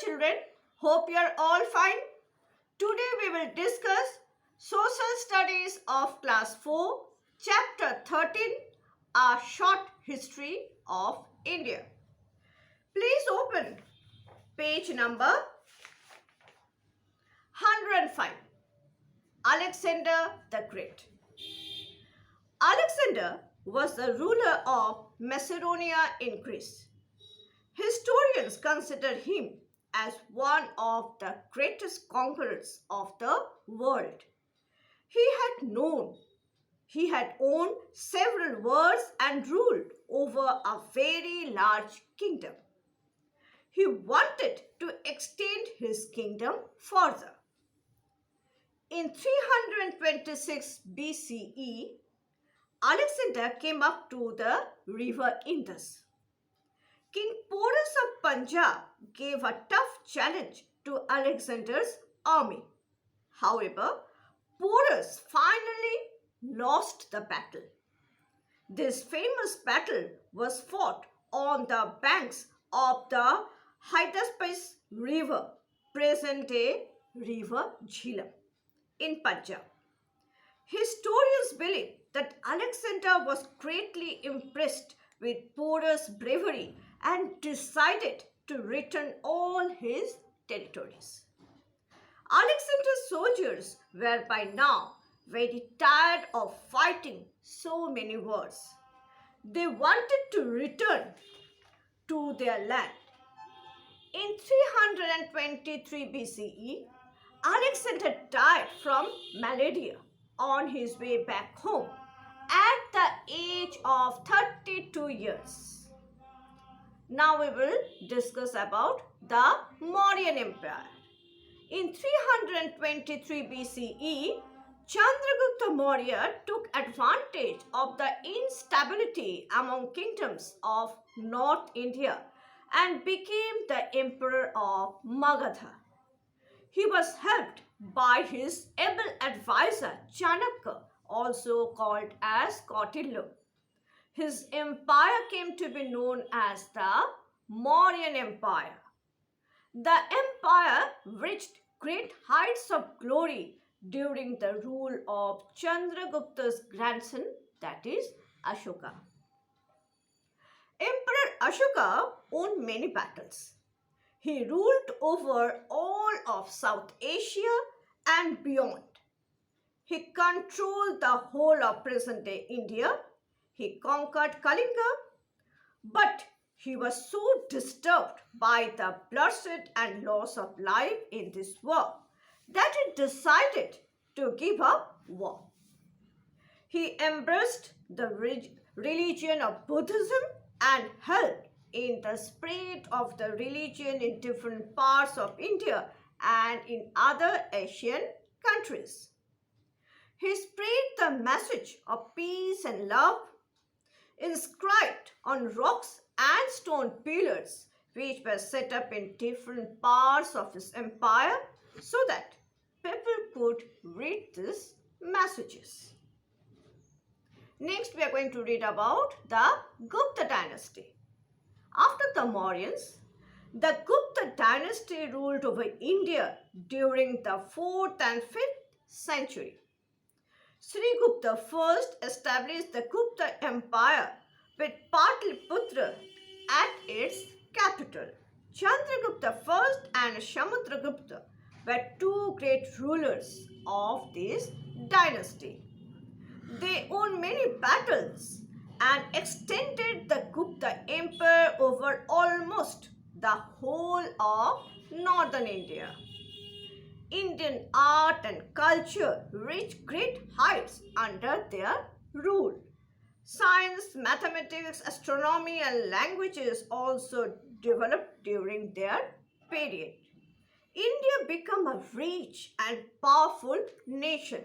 children, hope you are all fine. Today we will discuss Social Studies of Class 4, Chapter 13, A Short History of India. Please open page number 105. Alexander the Great. Alexander was the ruler of Macedonia in Greece. Historians consider him as one of the greatest conquerors of the world. He had owned several wars and ruled over a very large kingdom. He wanted to extend his kingdom further. In 326 BCE, Alexander came up to the river Indus. King Porus of Punjab gave a tough challenge to Alexander's army. However, Porus finally lost the battle. This famous battle was fought on the banks of the Hydaspes River, present-day River Jhelum, in Punjab. Historians believe that Alexander was greatly impressed with Porus' bravery and decided to return all his territories. Alexander's soldiers were by now very tired of fighting so many wars. They wanted to return to their land. In 323 BCE, Alexander died from malaria on his way back home at the age of 32 years. Now we will discuss about the Mauryan Empire. In 323 BCE, Chandragupta Maurya took advantage of the instability among kingdoms of North India and became the emperor of Magadha. He was helped by his able advisor Chanakya, also called as Kautilya. His empire came to be known as the Mauryan Empire. The empire reached great heights of glory during the rule of Chandragupta's grandson, that is Ashoka. Emperor Ashoka won many battles. He ruled over all of South Asia and beyond. He controlled the whole of present-day India. He conquered Kalinga, but he was so disturbed by the bloodshed and loss of life in this war that he decided to give up war. He embraced the religion of Buddhism and helped in the spread of the religion in different parts of India and in other Asian countries. He spread the message of peace and love, inscribed on rocks and stone pillars which were set up in different parts of his empire so that people could read these messages. Next, we are going to read about the Gupta dynasty. After the Mauryans, the Gupta dynasty ruled over India during the 4th and 5th century. Sri Gupta first established the Gupta Empire with Patliputra at its capital. Chandragupta I and Samudragupta were two great rulers of this dynasty. They won many battles and extended the Gupta Empire over almost the whole of northern India. Indian art and culture reached great heights under their rule. Science, mathematics, astronomy and languages also developed during their period. India became a rich and powerful nation.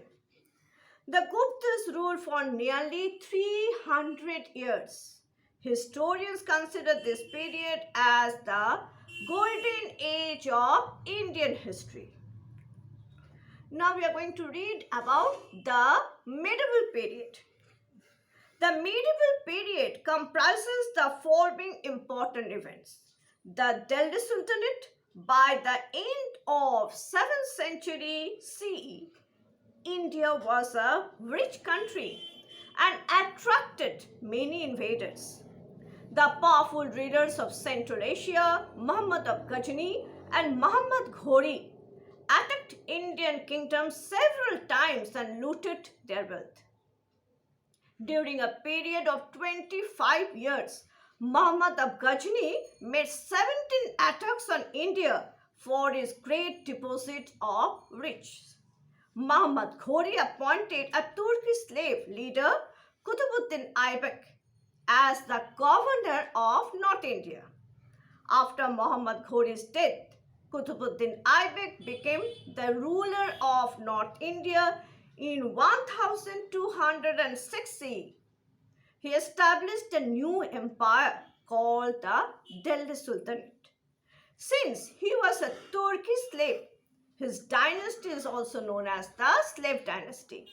The Guptas ruled for nearly 300 years. Historians consider this period as the golden age of Indian history. Now we are going to read about the medieval period. The medieval period comprises the following important events: the Delhi Sultanate, By the end of 7th century CE, India was a rich country and attracted many invaders. The powerful rulers of Central Asia, Muhammad of Ghazni and Muhammad Ghori, attacked Indian kingdoms several times and looted their wealth. During a period of 25 years, Muhammad of Ghazni made 17 attacks on India for his great deposit of riches. Muhammad Ghori appointed a Turkish slave leader, Qutbuddin Aybek, as the governor of North India. After Muhammad Ghori's death, Qutbuddin Aybek became the ruler of North India in 1260. He established a new empire called the Delhi Sultanate. Since he was a Turkish slave, his dynasty is also known as the Slave Dynasty.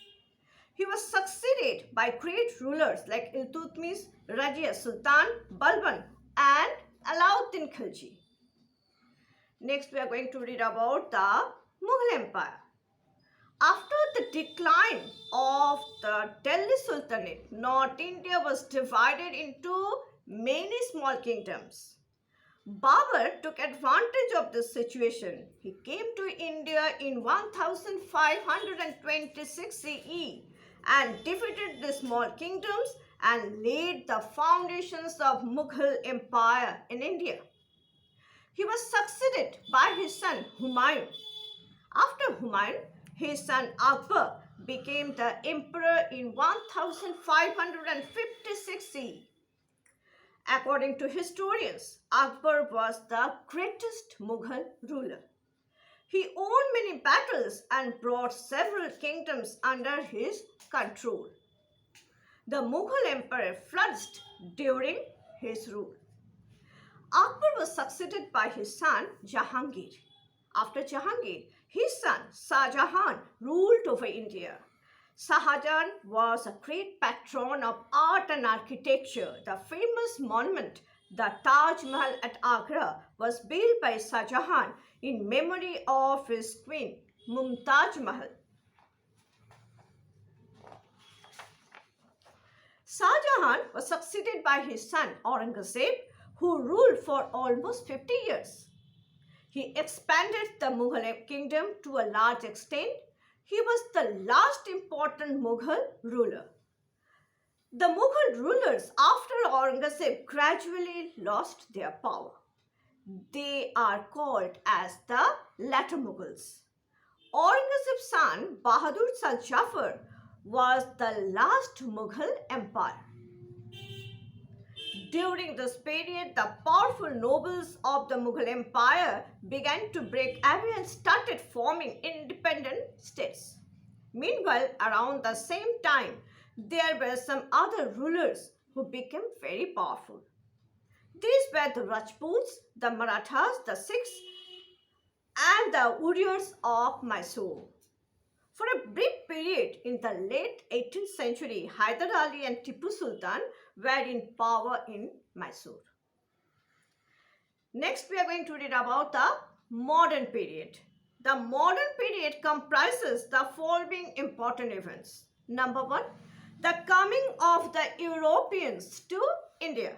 He was succeeded by great rulers like Iltutmish, Rajia Sultan, Balban, and Alauddin Khilji. Next, we are going to read about the Mughal Empire. After the decline of the Delhi Sultanate, North India was divided into many small kingdoms. Babur took advantage of this situation. He came to India in 1526 CE and defeated the small kingdoms and laid the foundations of Mughal Empire in India. He was succeeded by his son Humayun. After Humayun, his son Akbar became the emperor in 1556 CE. According to historians, Akbar was the greatest Mughal ruler. He won many battles and brought several kingdoms under his control. The Mughal empire flourished during his rule. Akbar was succeeded by his son Jahangir. After Jahangir, his son Shah Jahan ruled over India. Shah Jahan was a great patron of art and architecture. The famous monument, the Taj Mahal at Agra, was built by Shah Jahan in memory of his queen, Mumtaz Mahal. Shah Jahan was succeeded by his son Aurangzeb, who ruled for almost 50 years. He expanded the Mughal kingdom to a large extent. He was the last important Mughal ruler. The Mughal rulers after Aurangzeb gradually lost their power. They are called as the latter Mughals. Aurangzeb's son Bahadur Shah Jafar was the last Mughal empire. During this period, the powerful nobles of the Mughal Empire began to break away and started forming independent states. Meanwhile, around the same time, there were some other rulers who became very powerful. These were the Rajputs, the Marathas, the Sikhs, and the Udyars of Mysore. For a brief period in the late 18th century, Hyder Ali and Tipu Sultan were in power in Mysore. Next, we are going to read about the modern period. The modern period comprises the following important events. Number 1, the coming of the Europeans to India.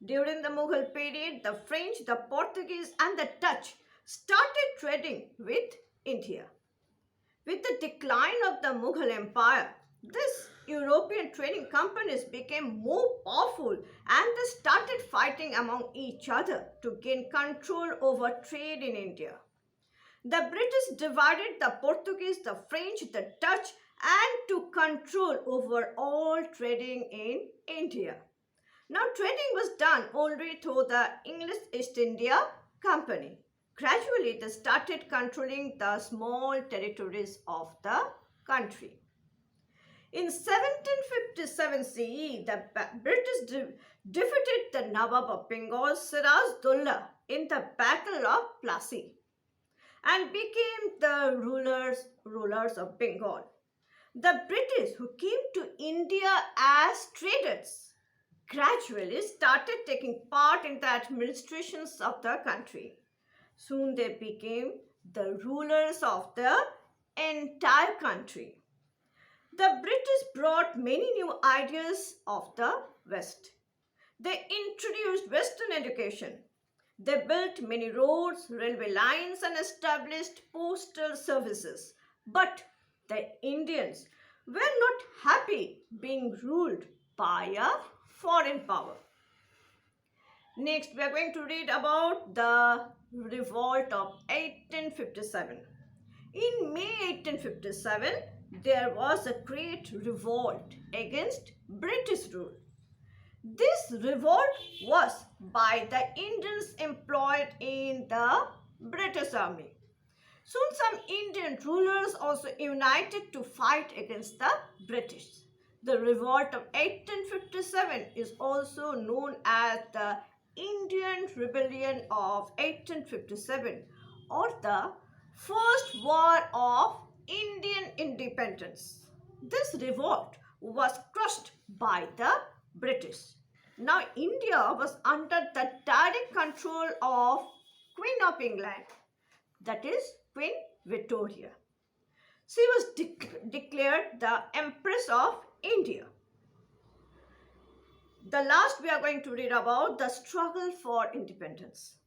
During the Mughal period, the French, the Portuguese, and the Dutch started trading with India. With the decline of the Mughal Empire, these European trading companies became more powerful and they started fighting among each other to gain control over trade in India. The British divided the Portuguese, the French, the Dutch, and took control over all trading in India. Now, trading was done only through the English East India Company. Gradually, they started controlling the small territories of the country. In 1757 CE, the British defeated the Nawab of Bengal, Siraj-Dowlah, in the Battle of Plassey and became the rulers of Bengal. The British, who came to India as traders, gradually started taking part in the administrations of the country. Soon they became the rulers of the entire country. The British brought many new ideas of the West. They introduced Western education. They built many roads, railway lines, and established postal services. But the Indians were not happy being ruled by a foreign power. Next, we are going to read about the revolt of 1857. In May 1857, there was a great revolt against British rule. This revolt was by the Indians employed in the British army. Soon some Indian rulers also united to fight against the British. The revolt of 1857 is also known as the Indian Rebellion of 1857 or the First War of Indian Independence. This revolt was crushed by the British. Now India was under the direct control of Queen of England, that is Queen Victoria. She was declared the Empress of India. The last we are going to read about the struggle for independence.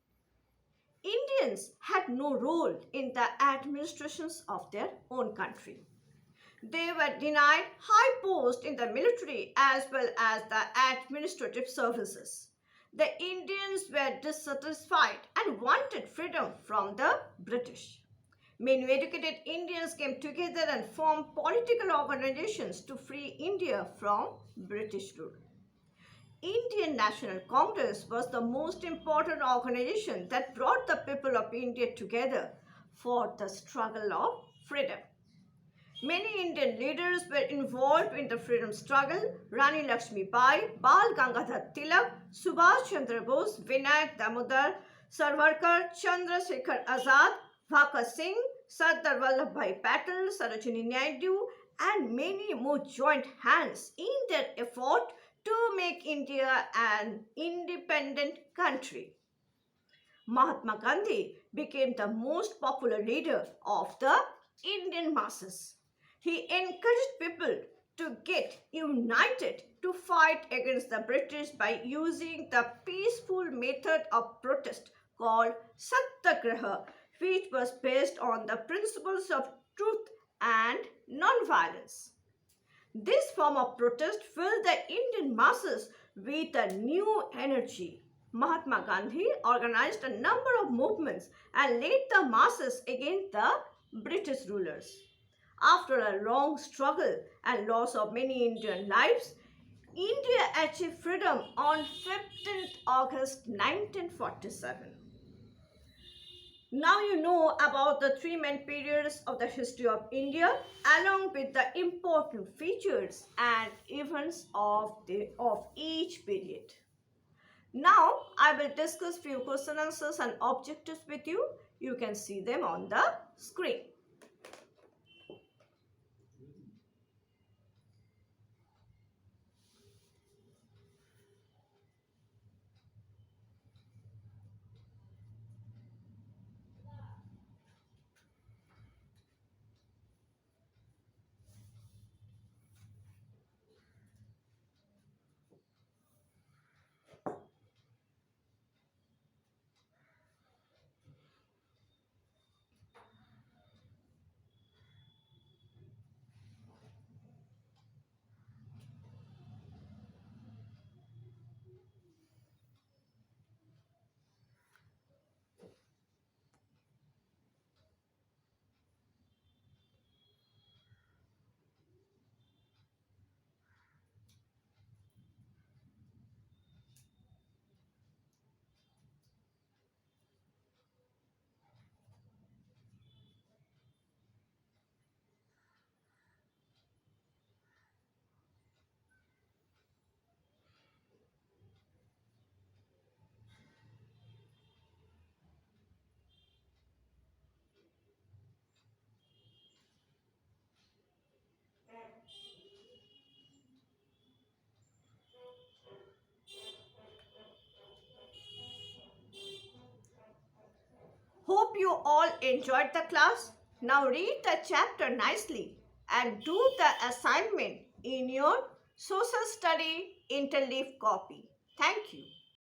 Indians had no role in the administrations of their own country. They were denied high posts in the military as well as the administrative services. The Indians were dissatisfied and wanted freedom from the British. Many educated Indians came together and formed political organizations to free India from British rule. Indian National Congress was the most important organization that brought the people of India together for the struggle of freedom. Many Indian leaders were involved in the freedom struggle. Rani Lakshmi Bai, Bal Gangadhar Tilak, Subhash Chandra Bose, Vinayak Damodar, Savarkar, Chandrasekhar Azad, Bhagat Singh, Sardar Vallabhbhai Patel, Sarojini Naidu, and many more joined hands in their effort to make India an independent country. Mahatma Gandhi became the most popular leader of the Indian masses. He encouraged people to get united to fight against the British by using the peaceful method of protest called Satyagraha, which was based on the principles of truth and non-violence. This form of protest filled the Indian masses with a new energy. Mahatma Gandhi organized a number of movements and led the masses against the British rulers. After a long struggle and loss of many Indian lives, India achieved freedom on 15th August 1947. Now you know about the three main periods of the history of India along with the important features and events of each period. Now I will discuss few question answers and objectives with you. You can see them on the screen. Hope you all enjoyed the class. Now read the chapter nicely and do the assignment in your social study interleaf copy. Thank you.